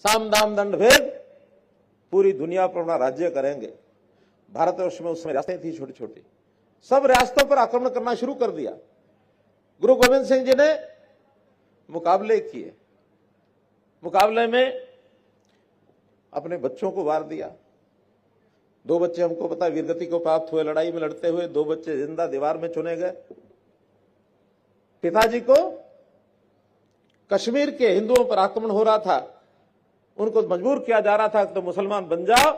साम दाम दंड भेद, पूरी दुनिया पर अपना राज्य करेंगे। भारतवर्ष में उस समय रियासतें थी छोटी छोटी, सब रियासतों पर आक्रमण करना शुरू कर दिया। गुरु गोविंद सिंह जी ने मुकाबले किए, मुकाबले में अपने बच्चों को वार दिया। 2 बच्चे हमको पता वीरगति को प्राप्त हुए लड़ाई में लड़ते हुए, 2 बच्चे जिंदा दीवार में चुने गए। पिताजी को कश्मीर के हिंदुओं पर आक्रमण हो रहा था, उनको मजबूर किया जा रहा था तो मुसलमान बन जाओ।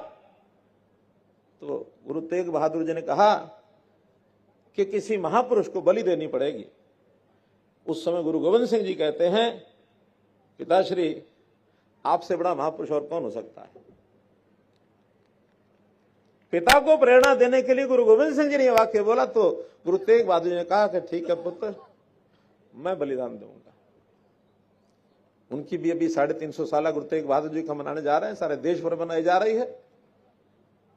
तो गुरु तेग बहादुर जी ने कहा कि किसी महापुरुष को बलि देनी पड़ेगी। उस समय गुरु गोविंद सिंह जी कहते हैं, पिताश्री आपसे बड़ा महापुरुष और कौन हो सकता है। पिता को प्रेरणा देने के लिए गुरु गोविंद सिंह जी ने यह वाक्य बोला तो गुरु तेग बहादुर जी ने कहा कि ठीक है पुत्र, मैं बलिदान दूंगा। उनकी भी अभी 350 साल गुरु तेग बहादुर जी का मनाने जा रहे हैं, सारे देश भर मनाई जा रही है।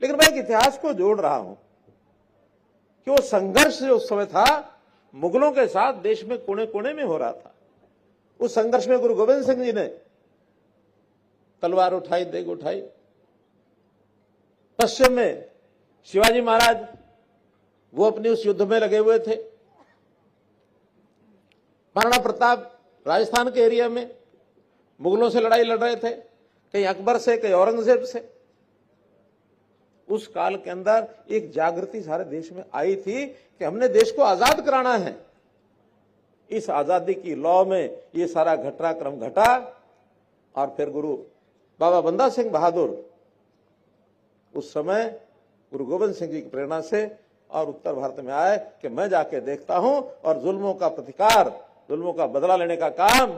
लेकिन मैं एक इतिहास को जोड़ रहा हूं कि वो संघर्ष जो उस समय था मुगलों के साथ देश में कोने कोने में हो रहा था। उस संघर्ष में गुरु गोविंद सिंह जी ने तलवार उठाई, देग उठाई। पश्चिम में शिवाजी महाराज वो अपने उस युद्ध में लगे हुए थे। महाराणा प्रताप राजस्थान के एरिया में मुगलों से लड़ाई लड़ रहे थे, कहीं अकबर से, कहीं औरंगजेब से। उस काल के अंदर एक जागृति सारे देश में आई थी कि हमने देश को आजाद कराना है। इस आजादी की लौ में ये सारा घटनाक्रम घटा और फिर गुरु बाबा बंदा सिंह बहादुर उस समय गुरु गोविंद सिंह जी की प्रेरणा से और उत्तर भारत में आए कि मैं जाके देखता हूं और जुल्मों का प्रतिकार, जुल्मों का बदला लेने का काम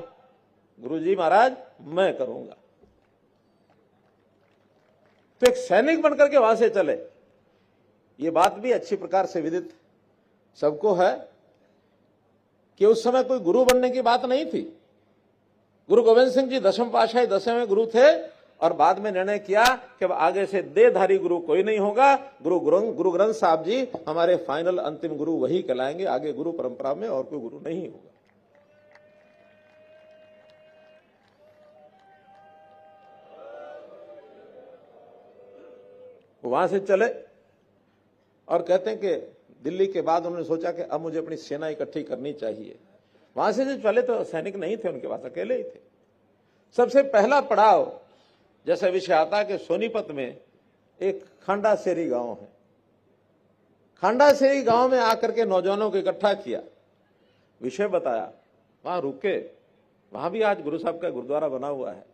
गुरुजी महाराज मैं करूंगा। तो एक सैनिक बनकर के वहां से चले। ये बात भी अच्छी प्रकार से विदित सबको है कि उस समय कोई गुरु बनने की बात नहीं थी। गुरु गोविंद सिंह जी 10वें पातशाही 10वें गुरु थे और बाद में निर्णय किया कि अब आगे से देहधारी गुरु कोई नहीं होगा। गुरु ग्रंथ साहब जी हमारे फाइनल अंतिम गुरु वही कहलाएंगे, आगे गुरु परंपरा में और कोई गुरु नहीं होगा। वहां से चले और कहते हैं कि दिल्ली के बाद उन्होंने सोचा कि अब मुझे अपनी सेना इकट्ठी करनी चाहिए। वहां से जो चले तो सैनिक नहीं थे उनके पास, अकेले ही थे। सबसे पहला पड़ाव जैसा विषय आता है कि सोनीपत में एक खांडासेरी गांव है। खांडासेरी गांव में आकर के नौजवानों को इकट्ठा किया, विषय बताया, वहां रुके। वहां भी आज गुरु साहब का गुरुद्वारा बना हुआ है।